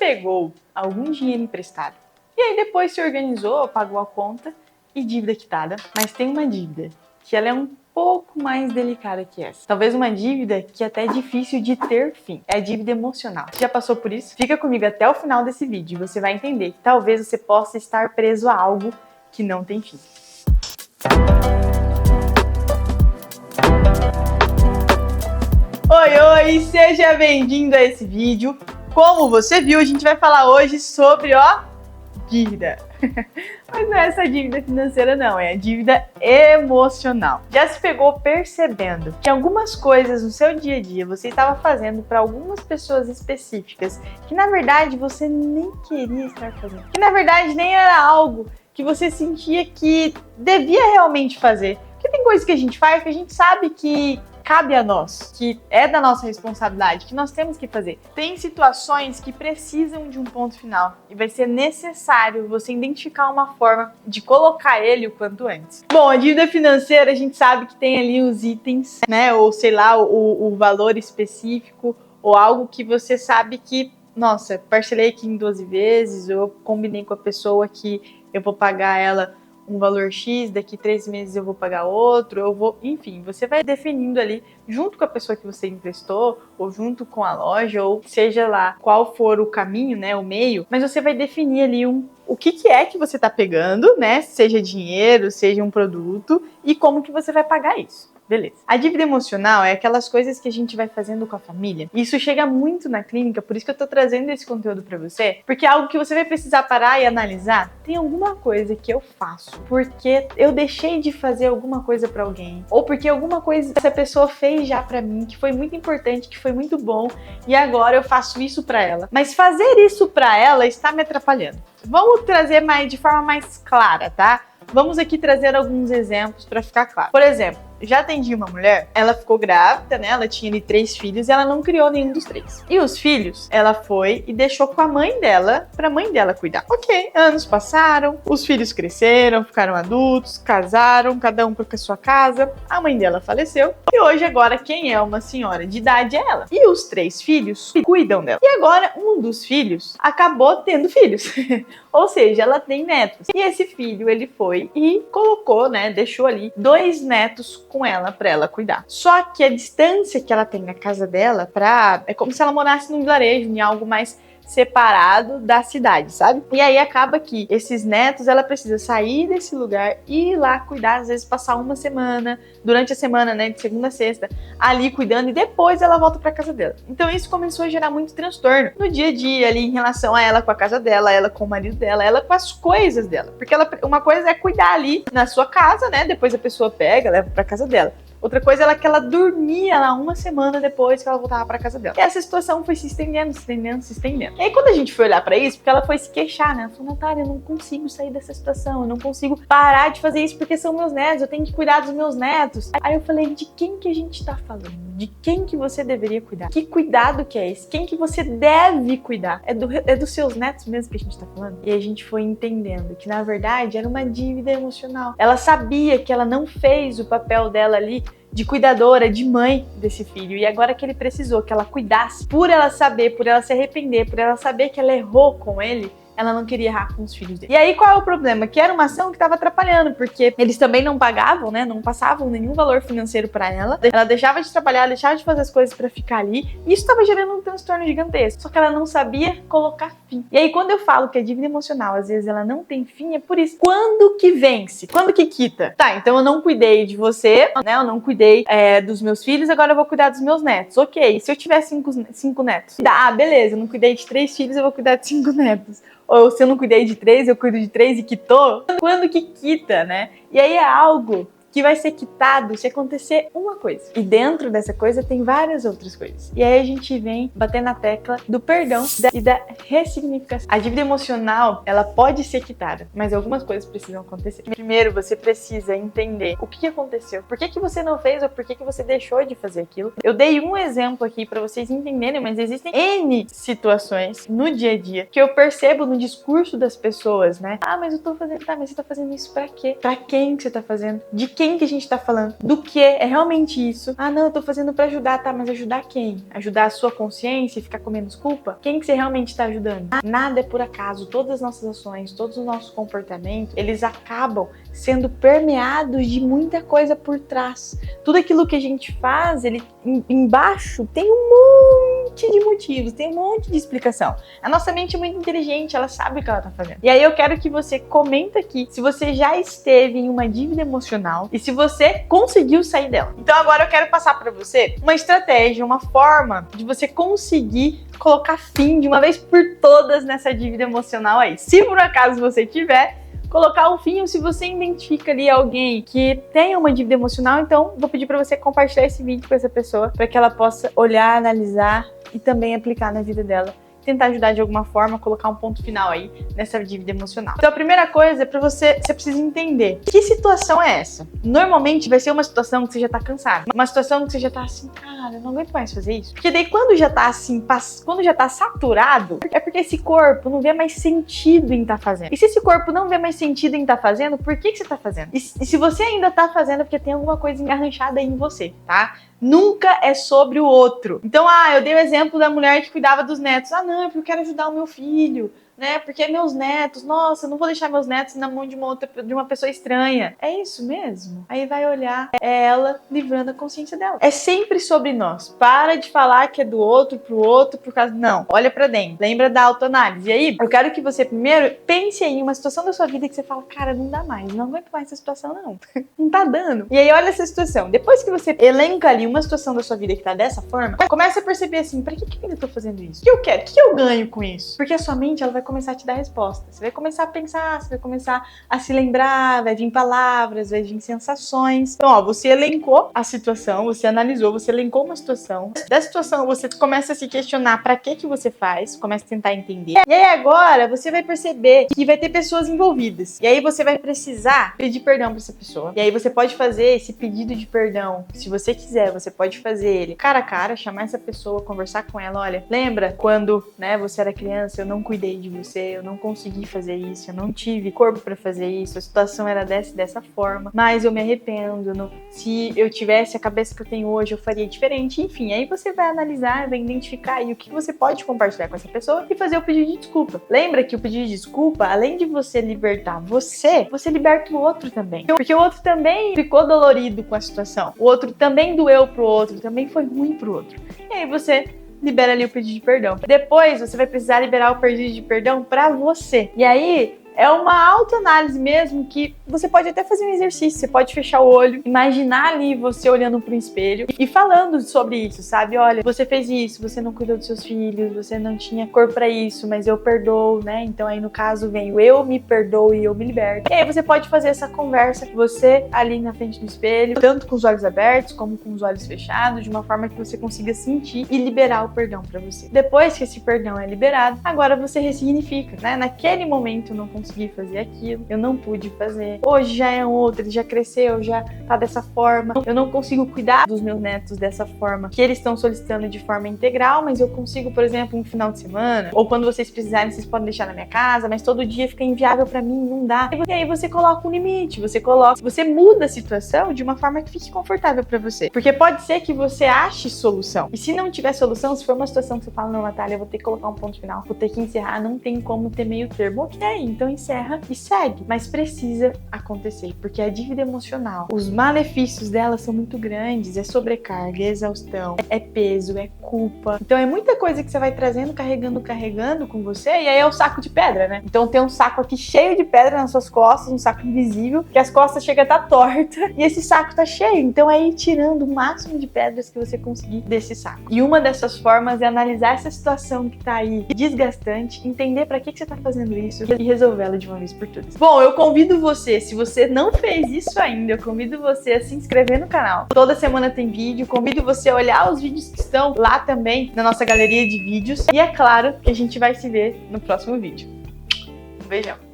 pegou algum dinheiro emprestado e aí depois se organizou, pagou a conta e dívida quitada, mas tem uma dívida que ela é um pouco mais delicada que essa. Talvez uma dívida que até é difícil de ter fim. É a dívida emocional. Você já passou por isso? Fica comigo até o final desse vídeo e você vai entender que talvez você possa estar preso a algo que não tem fim. Oi, seja bem-vindo a esse vídeo. Como você viu, a gente vai falar hoje sobre, dívida. Mas não é essa dívida financeira não, é a dívida emocional. Já se pegou percebendo que algumas coisas no seu dia a dia você estava fazendo para algumas pessoas específicas que na verdade você nem queria estar fazendo, que na verdade nem era algo que você sentia que devia realmente fazer? Porque tem coisas que a gente faz que a gente sabe que cabe a nós, que é da nossa responsabilidade, que nós temos que fazer. Tem situações que precisam de um ponto final e vai ser necessário você identificar uma forma de colocar ele o quanto antes. Bom, a dívida financeira a gente sabe que tem ali os itens, né, ou sei lá, o valor específico, ou algo que você sabe que, nossa, parcelei aqui em 12 vezes, ou eu combinei com a pessoa que eu vou pagar ela um valor X, daqui 3 meses eu vou pagar outro, enfim, você vai definindo ali, junto com a pessoa que você emprestou, ou junto com a loja, ou seja lá qual for o caminho, né, o meio, mas você vai definir ali o que é que você tá pegando, né, seja dinheiro, seja um produto, e como que você vai pagar isso. Beleza. A dívida emocional é aquelas coisas que a gente vai fazendo com a família. Isso chega muito na clínica, por isso que eu tô trazendo esse conteúdo pra você, porque é algo que você vai precisar parar e analisar. Tem alguma coisa que eu faço porque eu deixei de fazer alguma coisa pra alguém, ou porque alguma coisa essa pessoa fez já pra mim, que foi muito importante, que foi muito bom, e agora eu faço isso pra ela. Mas fazer isso pra ela está me atrapalhando. Vamos trazer de forma mais clara, tá? Vamos aqui trazer alguns exemplos para ficar claro. Por exemplo, já atendi uma mulher, ela ficou grávida, né? Ela tinha ali 3 filhos e ela não criou nenhum dos 3. E os filhos, ela foi e deixou com a mãe dela, pra mãe dela cuidar. Ok, anos passaram, os filhos cresceram, ficaram adultos, casaram, cada um foi pra sua casa, a mãe dela faleceu e hoje agora quem é uma senhora de idade é ela. E os 3 filhos cuidam dela. E agora um dos filhos acabou tendo filhos. Ou seja, ela tem netos. E esse filho, ele foi e colocou, né, deixou ali 2 netos com ela pra ela cuidar. Só que a distância que ela tem na casa dela é como se ela morasse num vilarejo, em algo mais separado da cidade, sabe? E aí acaba que esses netos, ela precisa sair desse lugar e ir lá cuidar, às vezes passar uma semana, durante a semana, né, de segunda a sexta, ali cuidando e depois ela volta pra casa dela. Então isso começou a gerar muito transtorno no dia a dia ali em relação a ela com a casa dela, ela com o marido dela, ela com as coisas dela. Porque uma coisa é cuidar ali na sua casa, né, depois a pessoa pega, leva pra casa dela. Outra coisa é que ela dormia lá uma semana depois que ela voltava pra casa dela. E essa situação foi se estendendo, se estendendo, se estendendo. E aí quando a gente foi olhar pra isso, porque ela foi se queixar, né? Ela falou, Natália, eu não consigo sair dessa situação, eu não consigo parar de fazer isso porque são meus netos, eu tenho que cuidar dos meus netos. Aí eu falei, de quem que a gente tá falando? De quem que você deveria cuidar? Que cuidado que é esse? Quem que você deve cuidar? É dos seus netos mesmo que a gente tá falando? E a gente foi entendendo que na verdade era uma dívida emocional. Ela sabia que ela não fez o papel dela ali de cuidadora, de mãe desse filho. E agora que ele precisou que ela cuidasse, por ela saber, por ela se arrepender, por ela saber que ela errou com ele, ela não queria errar com os filhos dele. E aí qual é o problema? Que era uma ação que estava atrapalhando, porque eles também não pagavam, né? Não passavam nenhum valor financeiro para ela. Ela deixava de trabalhar, deixava de fazer as coisas para ficar ali. E isso estava gerando um transtorno gigantesco. Só que ela não sabia colocar fim. E aí quando eu falo que a dívida emocional, às vezes ela não tem fim, é por isso. Quando que vence? Quando que quita? Tá, então eu não cuidei de você, né? Eu não cuidei dos meus filhos, agora eu vou cuidar dos meus netos. Ok, se eu tiver 5 netos. Ah, beleza, eu não cuidei de 3 filhos, eu vou cuidar de 5 netos. Ou se eu não cuidei de 3, eu cuido de 3 e quitou. Quando que quita, né? E aí é algo que vai ser quitado se acontecer uma coisa. E dentro dessa coisa tem várias outras coisas. E aí a gente vem bater na tecla do perdão e da ressignificação. A dívida emocional, ela pode ser quitada, mas algumas coisas precisam acontecer. Primeiro, você precisa entender o que aconteceu. Por que você não fez ou por que você deixou de fazer aquilo? Eu dei um exemplo aqui para vocês entenderem, mas existem N situações no dia a dia que eu percebo no discurso das pessoas, né? Ah, mas eu tô fazendo... Tá, mas você tá fazendo isso pra quê? Pra quem que você tá fazendo? De quem quem que a gente tá falando, do que é realmente isso. Ah, não, eu tô fazendo pra ajudar, tá, mas ajudar quem? Ajudar a sua consciência e ficar com menos culpa? Quem que você realmente tá ajudando? Nada é por acaso, todas as nossas ações, todos os nossos comportamentos, eles acabam sendo permeados de muita coisa por trás. Tudo aquilo que a gente faz, ele embaixo tem um monte de motivos, tem um monte de explicação. A nossa mente é muito inteligente, ela sabe o que ela tá fazendo. E aí eu quero que você comenta aqui se você já esteve em uma dívida emocional e se você conseguiu sair dela. Então agora eu quero passar para você uma estratégia, uma forma de você conseguir colocar fim de uma vez por todas nessa dívida emocional aí. Se por acaso você tiver, colocar um fim, ou se você identifica ali alguém que tem uma dívida emocional, então vou pedir para você compartilhar esse vídeo com essa pessoa para que ela possa olhar, analisar e também aplicar na vida dela. Tentar ajudar de alguma forma, colocar um ponto final aí nessa dívida emocional. Então a primeira coisa é pra você precisa entender que situação é essa. Normalmente vai ser uma situação que você já tá cansado, uma situação que você já tá assim, cara, eu não aguento mais fazer isso. Porque daí quando já tá assim, quando já tá saturado, é porque esse corpo não vê mais sentido em tá fazendo. E se esse corpo não vê mais sentido em tá fazendo, por que você tá fazendo? E se você ainda tá fazendo, é porque tem alguma coisa engarranchada aí em você, tá? Nunca é sobre o outro. Então, eu dei o exemplo da mulher que cuidava dos netos. Ah, não, é porque eu quero ajudar o meu filho, né? Porque meus netos, nossa, eu não vou deixar meus netos na mão de uma pessoa estranha. É isso mesmo? Aí vai olhar, é ela livrando a consciência dela. É sempre sobre nós. Para de falar que é do outro, pro outro, por causa... Não, olha pra dentro. Lembra da autoanálise. E aí, eu quero que você primeiro pense aí em uma situação da sua vida que você fala, cara, não dá mais, não aguento mais essa situação, não. Não tá dando. E aí, olha essa situação. Depois que você elenca ali uma situação da sua vida que tá dessa forma, começa a perceber assim, pra que eu tô fazendo isso? O que eu quero? O que eu ganho com isso? Porque a sua mente, ela vai começar a te dar resposta. Você vai começar a pensar, você vai começar a se lembrar, vai vir palavras, vai vir sensações. Então, você elencou a situação, você analisou, você elencou uma situação. Da situação, você começa a se questionar pra que você faz, começa a tentar entender. E aí agora, você vai perceber que vai ter pessoas envolvidas. E aí você vai precisar pedir perdão pra essa pessoa. E aí você pode fazer esse pedido de perdão. Se você quiser, você pode fazer ele cara a cara, chamar essa pessoa, conversar com ela. Olha, lembra quando, você era criança, eu não cuidei de você, eu não consegui fazer isso, eu não tive corpo pra fazer isso, a situação era dessa forma, mas eu me arrependo, se eu tivesse a cabeça que eu tenho hoje, eu faria diferente, enfim, aí você vai analisar, vai identificar aí o que você pode compartilhar com essa pessoa e fazer o pedido de desculpa. Lembra que o pedido de desculpa, além de você libertar você liberta o outro também, porque o outro também ficou dolorido com a situação, o outro também doeu pro outro, também foi ruim pro outro, e aí você libera ali o pedido de perdão. Depois, você vai precisar liberar o pedido de perdão pra você. E aí, é uma autoanálise mesmo que você pode até fazer um exercício, você pode fechar o olho, imaginar ali você olhando para um espelho e falando sobre isso, sabe? Olha, você fez isso, você não cuidou dos seus filhos, você não tinha corpo para isso, mas eu perdoo, né? Então aí no caso vem o eu me perdoo e eu me liberto. E aí você pode fazer essa conversa, você ali na frente do espelho, tanto com os olhos abertos como com os olhos fechados, de uma forma que você consiga sentir e liberar o perdão para você. Depois que esse perdão é liberado, agora você ressignifica, né? Naquele momento eu não consegui fazer aquilo, eu não pude fazer. Hoje já é outro, ele já cresceu, já tá dessa forma. Eu não consigo cuidar dos meus netos dessa forma que eles estão solicitando de forma integral, mas eu consigo, por exemplo, um final de semana, ou quando vocês precisarem, vocês podem deixar na minha casa, mas todo dia fica inviável pra mim, não dá. E aí você coloca um limite, você muda a situação de uma forma que fique confortável pra você. Porque pode ser que você ache solução. E se não tiver solução, se for uma situação que você fala, não, Natália, eu vou ter que colocar um ponto final, vou ter que encerrar, não tem como ter meio termo. Ok, então encerra e segue, mas precisa acontecer, porque a dívida emocional, os malefícios dela são muito grandes, é sobrecarga, é exaustão, é peso, é culpa, então é muita coisa que você vai trazendo, carregando com você, e aí é o saco de pedra, né? Então tem um saco aqui cheio de pedra nas suas costas, um saco invisível, que as costas chegam a estar torta, e esse saco tá cheio, então é ir tirando o máximo de pedras que você conseguir desse saco. E uma dessas formas é analisar essa situação que tá aí desgastante, entender pra que você tá fazendo isso, e resolvê-la de uma vez por todas. Bom, eu convido você, se você não fez isso ainda, eu convido você a se inscrever no canal. Toda semana tem vídeo, convido você a olhar os vídeos que estão lá também na nossa galeria de vídeos. E é claro que a gente vai se ver no próximo vídeo. Um beijão!